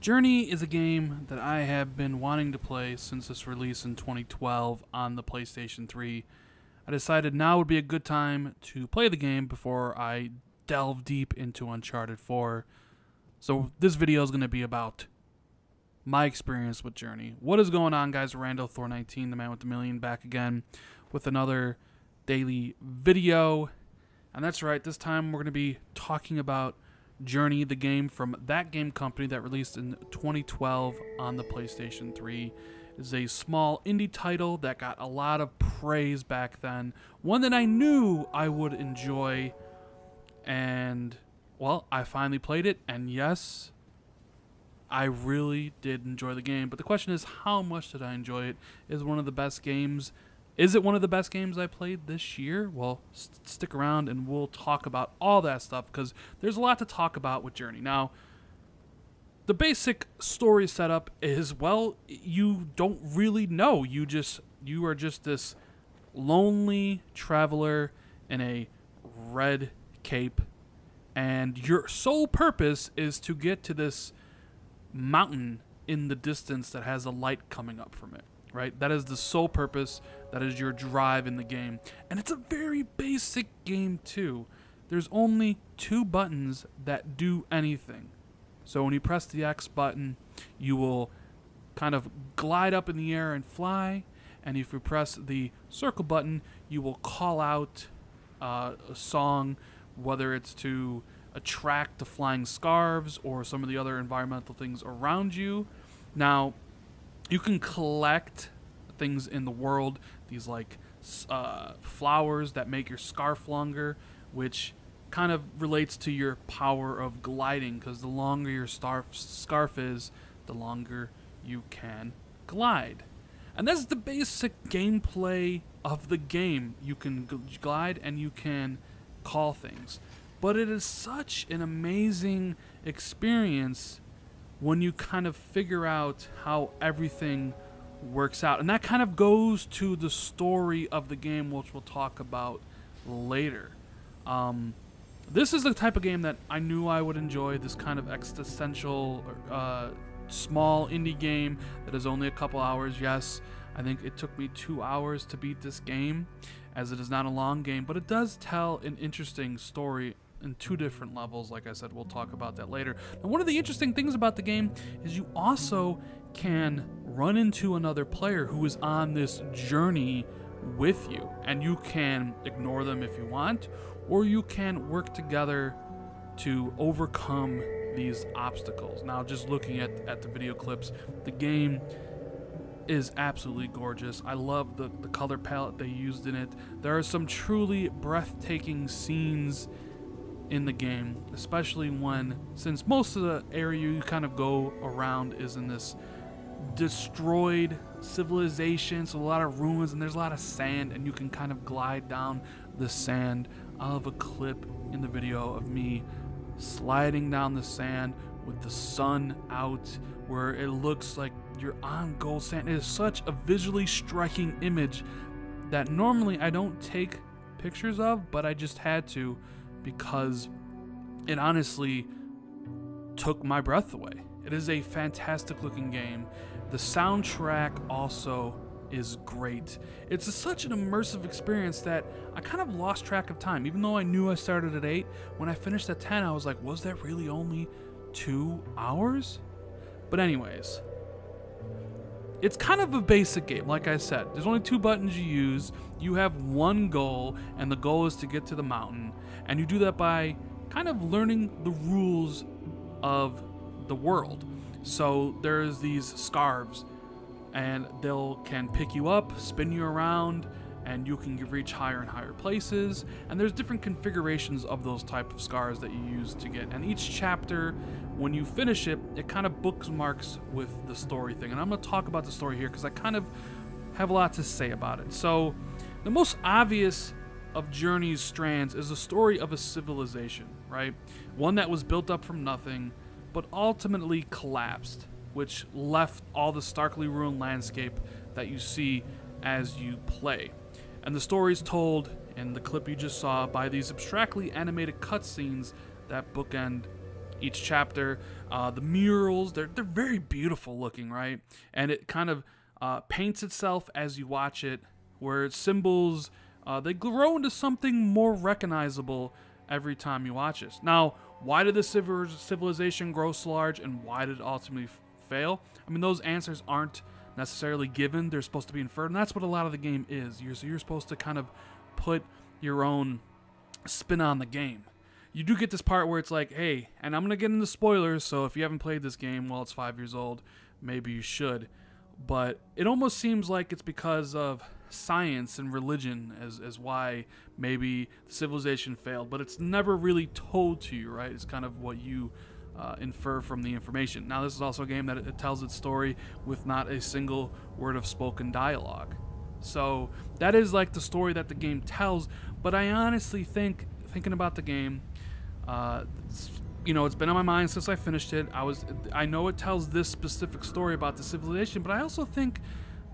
Journey is a game that I have been wanting to play since its release in 2012 on the PlayStation 3. I decided now would be a good time to play the game before I delve deep into Uncharted 4. So this video is going to be about my experience with Journey. What is going on, guys? Randall Thor19, the man with the million, back again with another daily video. And that's right, this time we're going to be talking about Journey, the game from That Game Company that released in 2012 on the PlayStation 3. It's a small indie title that got a lot of praise back then. One that I knew I would enjoy. And, well, I finally played it. And yes, I really did enjoy the game. But the question is, how much did I enjoy it? Is one of the best games... Is it one of the best games I played this year? Well, stick around and we'll talk about all that stuff because there's a lot to talk about with Journey. Now, the basic story setup is, well, you don't really know. You are just this lonely traveler in a red cape, and your sole purpose is to get to this mountain in the distance that has a light coming up from it. Right? That is the sole purpose. That is your drive in the game. And it's a very basic game too. There's only 2 buttons that do anything. So when you press the X button, you will kind of glide up in the air and fly. And if you press the circle button, you will call out a song, whether it's to attract the flying scarves or some of the other environmental things around you. Now, you can collect things in the world, these like flowers that make your scarf longer, which kind of relates to your power of gliding, because the longer your scarf is, the longer you can glide. And that's the basic gameplay of the game. You can glide and you can call things. But it is such an amazing experience when you kind of figure out how everything works out. And that kind of goes to the story of the game, which we'll talk about later. This is the type of game that I knew I would enjoy, this kind of existential, small indie game that is only a couple hours. Yes, I think it took me 2 hours to beat this game, as it is not a long game, but it does tell an interesting story in 2 different levels. Like I said, we'll talk about that later. Now, one of the interesting things about the game is you also can run into another player who is on this journey with you, and you can ignore them if you want, or you can work together to overcome these obstacles. Now, just looking at the video clips, the game is absolutely gorgeous. I love the color palette they used in it. There are some truly breathtaking scenes in the game, especially since most of the area you kind of go around is in this destroyed civilization, so a lot of ruins, and there's a lot of sand, and you can kind of glide down the sand. I'll have a clip in the video of me sliding down the sand with the sun out, where it looks like you're on gold sand. It is such a visually striking image that normally I don't take pictures of, but I just had to, because it honestly took my breath away. It is a fantastic looking game. The soundtrack also is great. It's such an immersive experience that I kind of lost track of time. Even though I knew I started at 8, when I finished at 10, I was like, was that really only 2 hours? But anyways, it's kind of a basic game. Like I said, there's only 2 buttons you use. You have one goal, and the goal is to get to the mountain. And you do that by kind of learning the rules of the world. So there's these scarves, and can pick you up, spin you around, and you can reach higher and higher places. And there's different configurations of those type of scarves that you use to get. And each chapter, when you finish it, it kind of bookmarks with the story thing. And I'm going to talk about the story here because I kind of have a lot to say about it. So the most obvious of Journey's strands is the story of a civilization, right? One that was built up from nothing, but ultimately collapsed, which left all the starkly ruined landscape that you see as you play. And the story is told in the clip you just saw by these abstractly animated cutscenes that bookend each chapter. The murals, they're very beautiful looking, right? And it kind of paints itself as you watch it, where its symbols, they grow into something more recognizable every time you watch this. Now, why did the civilization grow so large, and why did it ultimately fail? I mean, those answers aren't necessarily given. They're supposed to be inferred, and that's what a lot of the game is. You're supposed to kind of put your own spin on the game. You do get this part where it's like, hey, and I'm going to get into spoilers, so if you haven't played this game while it's 5 years old, maybe you should. But it almost seems like it's because of science and religion as why maybe the civilization failed, but it's never really told to you, right? It's kind of what you infer from the information. Now, this is also a game that it tells its story with not a single word of spoken dialogue. So that is like the story that the game tells, but I honestly think, thinking about the game, you know, it's been on my mind since I finished it. I know it tells this specific story about the civilization, but I also think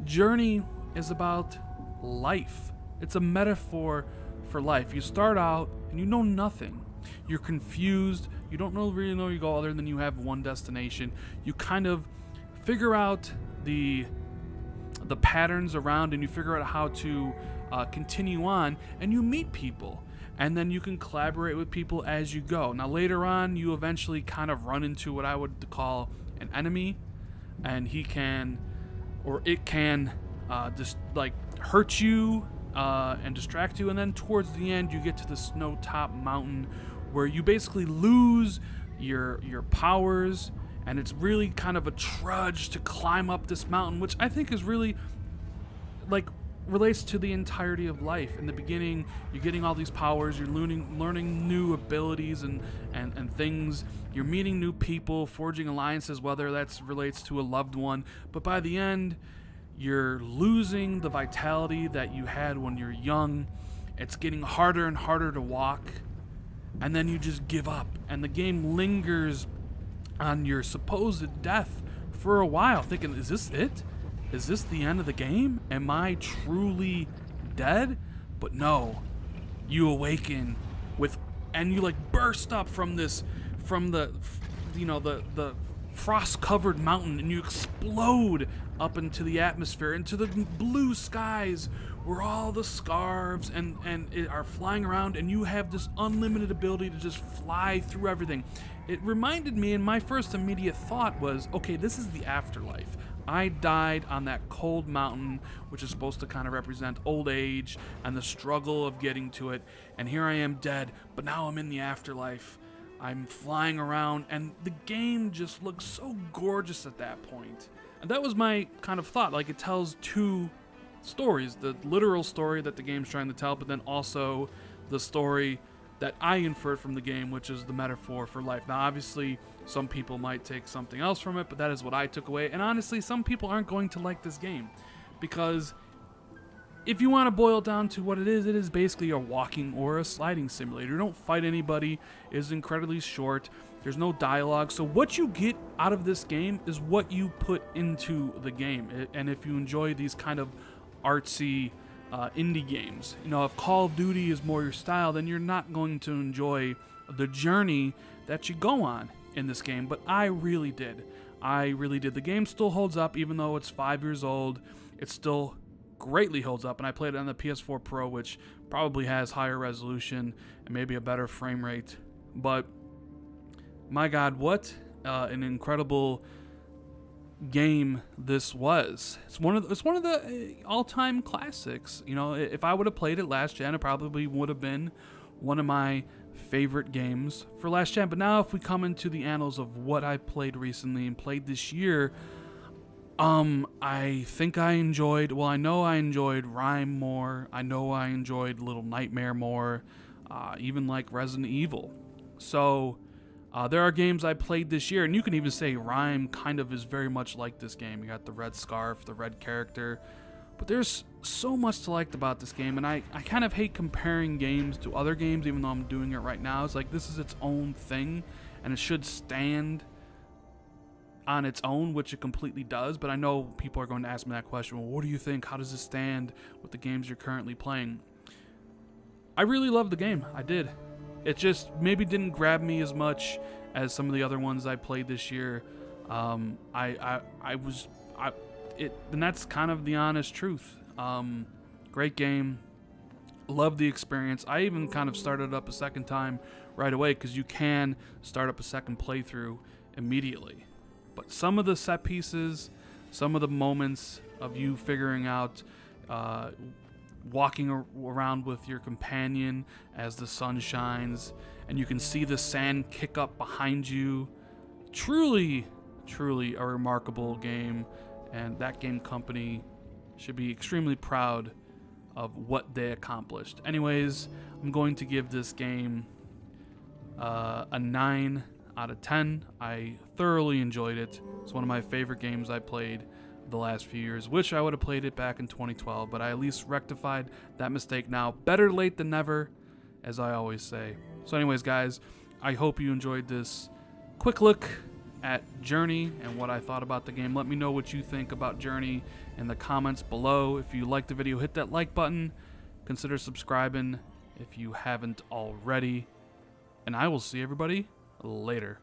Journey is about life. It's a metaphor for life. You start out and you know nothing. You're confused. You don't really know where you go other than you have one destination. You kind of figure out the patterns around, and you figure out how to continue on, and you meet people. And then you can collaborate with people as you go. Now, later on, you eventually kind of run into what I would call an enemy, and he can, or it can, just like hurt you and distract you. And then towards the end, you get to the snow-top mountain where you basically lose your powers, and it's really kind of a trudge to climb up this mountain, which I think is really like relates to the entirety of life. In the beginning, you're getting all these powers, you're learning new abilities and things, you're meeting new people, forging alliances, whether that relates to a loved one, but by the end, you're losing the vitality that you had when you're young. It's getting harder and harder to walk, and then you just give up, and the game lingers on your supposed death for a while, thinking, is this it? Is this the end of the game? Am I truly dead? But no, you awaken with, and you like burst up from the frost-covered mountain, and you explode up into the atmosphere, into the blue skies, where all the scarves and are flying around, and you have this unlimited ability to just fly through everything. It reminded me, and my first immediate thought was, okay, this is the afterlife. I died on that cold mountain, which is supposed to kind of represent old age and the struggle of getting to it, and here I am dead, but now I'm in the afterlife. I'm flying around, and the game just looks so gorgeous at that point. And that was my kind of thought. Like, it tells two stories, the literal story that the game's trying to tell, but then also the story that I inferred from the game, which is the metaphor for life. Now, obviously, some people might take something else from it, but that is what I took away. And honestly, some people aren't going to like this game, because if you want to boil it down to what it is basically a walking or a sliding simulator. You don't fight anybody. It is incredibly short. There's no dialogue. So what you get out of this game is what you put into the game. And if you enjoy these kind of artsy indie games, you know, if Call of Duty is more your style, then you're not going to enjoy the journey that you go on in this game. But I really did. The game still holds up, even though it's 5 years old. It still greatly holds up, and I played it on the PS4 Pro, which probably has higher resolution and maybe a better frame rate. But my God, what an incredible game this was. It's one of the all-time classics. You know, if I would have played it last gen, it probably would have been one of my favorite games for last gen. But now, if we come into the annals of what I played recently and played this year, I think I enjoyed, well, I know I enjoyed Rhyme more. I know I enjoyed Little Nightmare more, even like Resident Evil. So there are games I played this year, and you can even say Rhyme kind of is very much like this game. You got the red scarf, the red character, but there's so much to like about this game, and I kind of hate comparing games to other games, even though I'm doing it right now. It's like, this is its own thing, and it should stand on its own, which it completely does. But I know people are going to ask me that question. Well, what do you think? How does it stand with the games you're currently playing? I really loved the game. I did. It just maybe didn't grab me as much as some of the other ones I played this year. And that's kind of the honest truth. Great game. Love the experience. I even kind of started up a second time right away, because you can start up a second playthrough immediately. But some of the set pieces, some of the moments of you figuring out, walking around with your companion as the sun shines, and you can see the sand kick up behind you. Truly, truly a remarkable game, and that game company should be extremely proud of what they accomplished. Anyways, I'm going to give this game a 9 out of 10. I thoroughly enjoyed it. It's one of my favorite games I played the last few years. Wish I would have played it back in 2012, but I at least rectified that mistake now. Better late than never, as I always say. So anyways, guys, I hope you enjoyed this quick look at Journey and what I thought about the game. Let me know what you think about Journey in the comments below. If you liked the video, hit that like button. Consider subscribing if you haven't already. And I will see everybody later.